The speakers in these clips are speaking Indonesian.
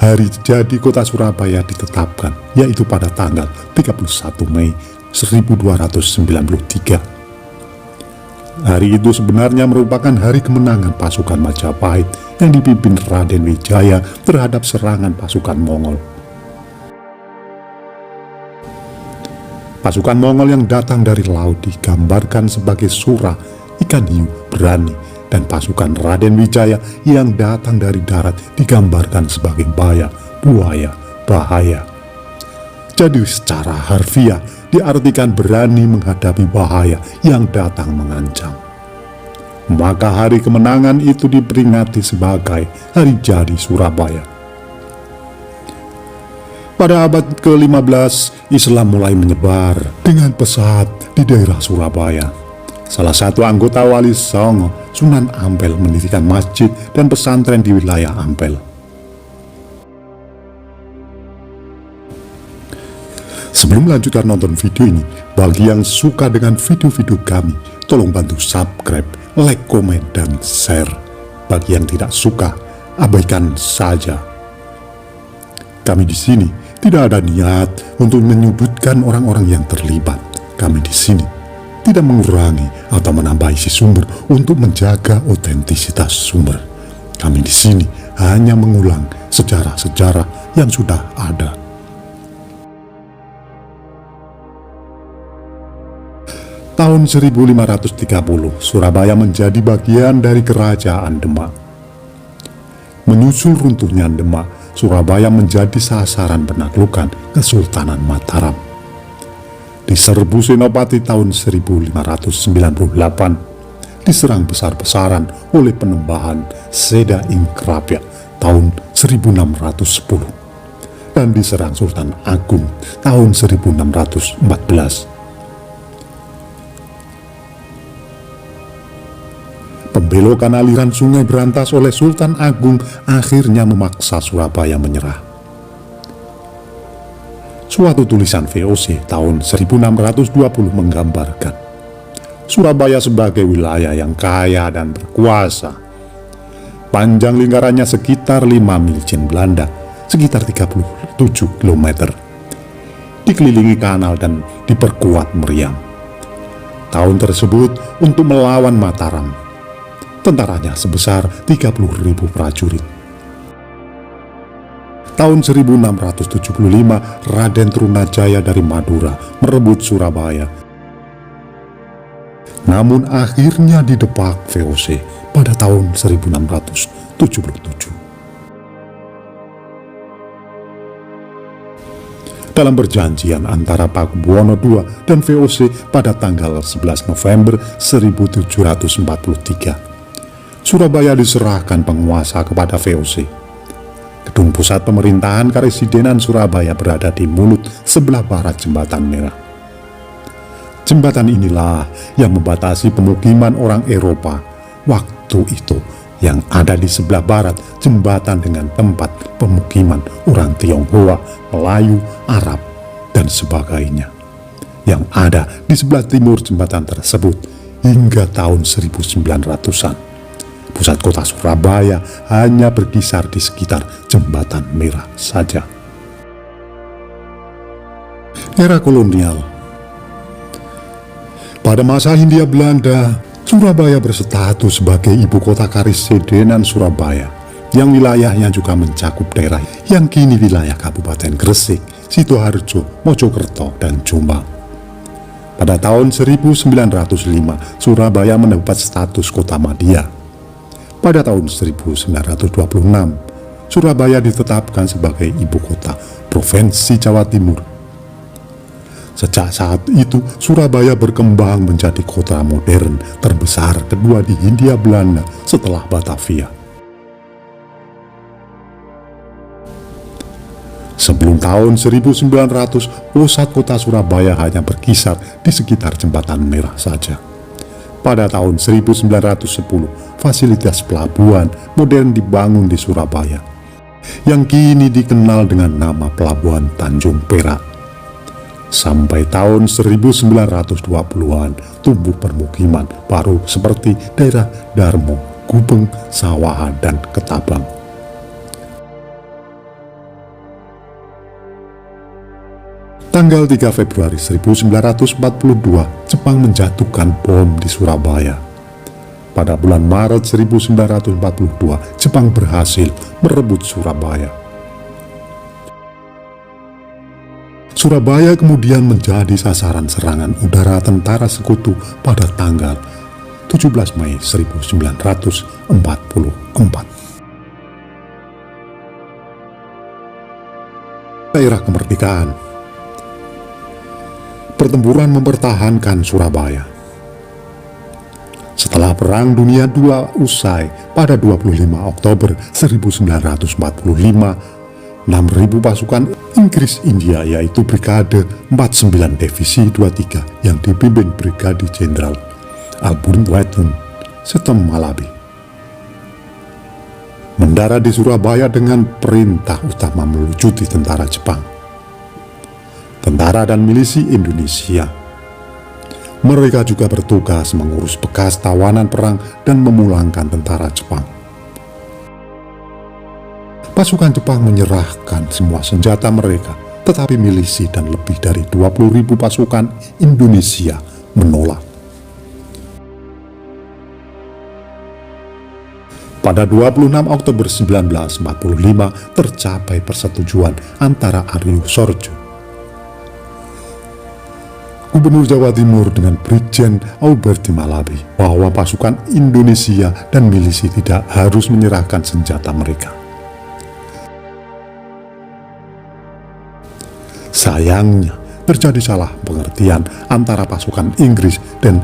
hari jadi kota Surabaya ditetapkan, yaitu pada tanggal 31 Mei 1293. Hari itu sebenarnya merupakan hari kemenangan pasukan Majapahit yang dipimpin Raden Wijaya terhadap serangan pasukan Mongol. Pasukan Mongol yang datang dari laut digambarkan sebagai Sura, ikan hiu berani, dan pasukan Raden Wijaya yang datang dari darat digambarkan sebagai Baya, buaya, bahaya. Jadi secara harfiah diartikan berani menghadapi bahaya yang datang mengancam. Maka hari kemenangan itu diperingati sebagai hari jadi Surabaya. Pada abad ke-15, Islam mulai menyebar dengan pesat di daerah Surabaya. Salah satu anggota Wali Songo, Sunan Ampel, mendirikan masjid dan pesantren di wilayah Ampel. Sebelum melanjutkan nonton video ini, bagi yang suka dengan video-video kami, tolong bantu subscribe, like, komen, dan share. Bagi yang tidak suka, abaikan saja. Kami di sini tidak ada niat untuk menyudutkan orang-orang yang terlibat. Kami di sini tidak mengurangi atau menambah isi sumber untuk menjaga otentisitas sumber. Kami di sini hanya mengulang sejarah-sejarah yang sudah ada. Tahun 1530, Surabaya menjadi bagian dari Kerajaan Demak. Menyusul runtuhnya Demak, Surabaya menjadi sasaran penaklukan Kesultanan Mataram. Diserbu Senopati tahun 1598, diserang besar-besaran oleh Penembahan Seda Ingkrapya tahun 1610, dan diserang Sultan Agung tahun 1614. Pembelokan aliran sungai berantas oleh Sultan Agung akhirnya memaksa Surabaya menyerah. Suatu tulisan VOC tahun 1620 menggambarkan Surabaya sebagai wilayah yang kaya dan berkuasa. Panjang lingkarannya sekitar 5 mil Belanda, sekitar 37 km. Dikelilingi kanal dan diperkuat meriam. Tahun tersebut untuk melawan Mataram. Tentaranya sebesar 30.000 prajurit. Tahun 1675, Raden Trunajaya dari Madura merebut Surabaya. Namun akhirnya didepak VOC pada tahun 1677. Dalam perjanjian antara Pakubuwono II dan VOC pada tanggal 11 November 1743, Surabaya diserahkan penguasa kepada VOC. Gedung pusat pemerintahan Karesidenan Surabaya berada di mulut sebelah barat Jembatan Merah. Jembatan inilah yang membatasi pemukiman orang Eropa waktu itu, yang ada di sebelah barat jembatan dengan tempat pemukiman orang Tionghoa, Melayu, Arab, dan sebagainya, yang ada di sebelah timur jembatan tersebut hingga tahun 1900-an. Pusat kota Surabaya hanya berkisar di sekitar Jembatan Merah saja. Era kolonial. Pada masa Hindia Belanda, Surabaya berstatus sebagai ibu kota Karesidenan Surabaya, yang wilayahnya juga mencakup daerah yang kini wilayah Kabupaten Gresik, Sidoarjo, Mojokerto, dan Jombang. Pada tahun 1905, Surabaya mendapat status kota madya. Pada tahun 1926, Surabaya ditetapkan sebagai ibu kota Provinsi Jawa Timur. Sejak saat itu, Surabaya berkembang menjadi kota modern terbesar kedua di Hindia Belanda setelah Batavia. Sebelum tahun 1900, pusat kota Surabaya hanya berkisar di sekitar Jembatan Merah saja. Pada tahun 1910, fasilitas pelabuhan modern dibangun di Surabaya, yang kini dikenal dengan nama Pelabuhan Tanjung Perak. Sampai tahun 1920-an, tumbuh permukiman baru seperti daerah Darmo, Gubeng, Sawahan, dan Ketabang. Tanggal 3 Februari 1942, Jepang menjatuhkan bom di Surabaya. Pada bulan Maret 1942, Jepang berhasil merebut Surabaya. Surabaya kemudian menjadi sasaran serangan udara tentara sekutu pada tanggal 17 Mei 1944. Daerah kemerdekaan. Pertempuran mempertahankan Surabaya. Setelah Perang Dunia II usai pada 25 Oktober 1945, 6.000 pasukan Inggris India yaitu Brigade 49 Divisi 23 yang dipimpin Brigadier Jenderal Albert Whitten Seton Malabi mendarat di Surabaya dengan perintah utama melucuti tentara Jepang, tentara dan milisi Indonesia. Mereka juga bertugas mengurus bekas tawanan perang dan memulangkan tentara Jepang. Pasukan Jepang menyerahkan semua senjata mereka, tetapi milisi dan lebih dari 20.000 pasukan Indonesia menolak. Pada 26 Oktober 1945 tercapai persetujuan antara Aryo Sorjo, Gubernur Jawa Timur, dengan Brigjen Auberti Malabi bahwa pasukan Indonesia dan milisi tidak harus menyerahkan senjata mereka. Sayangnya terjadi salah pengertian antara pasukan Inggris dan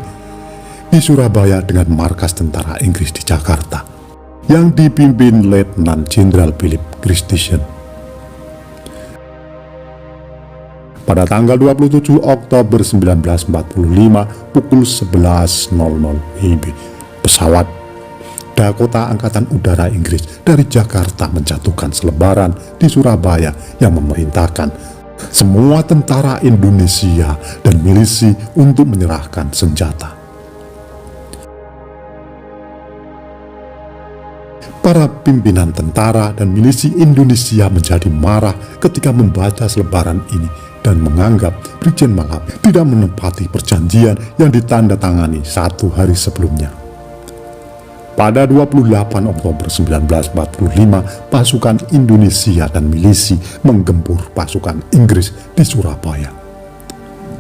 di Surabaya dengan markas tentara Inggris di Jakarta yang dipimpin Letnan Jenderal Philip Christensen. Pada tanggal 27 Oktober 1945 pukul 11.00 WIB, pesawat Dakota Angkatan Udara Inggris dari Jakarta menjatuhkan selebaran di Surabaya yang memerintahkan semua tentara Indonesia dan milisi untuk menyerahkan senjata. Para pimpinan tentara dan milisi Indonesia menjadi marah ketika membaca selebaran ini dan menganggap Brigjen Malabi tidak menepati perjanjian yang ditandatangani 1 hari sebelumnya. Pada 28 Oktober 1945, pasukan Indonesia dan milisi menggempur pasukan Inggris di Surabaya.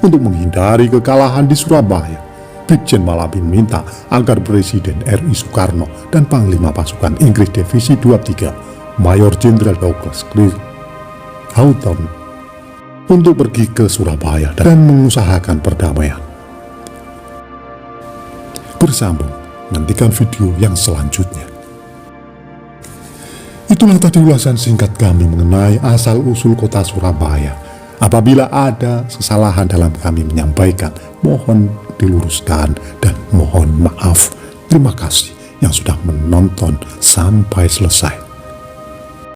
Untuk menghindari kekalahan di Surabaya, Brigjen Malabi meminta agar Presiden RI Soekarno dan Panglima Pasukan Inggris Divisi 23, Mayor Jenderal Douglas Hawthorne, untuk pergi ke Surabaya dan mengusahakan perdamaian. Bersambung, nantikan video yang selanjutnya. Itulah tadi ulasan singkat kami mengenai asal-usul kota Surabaya. Apabila ada kesalahan dalam kami menyampaikan, mohon diluruskan dan mohon maaf. Terima kasih yang sudah menonton sampai selesai.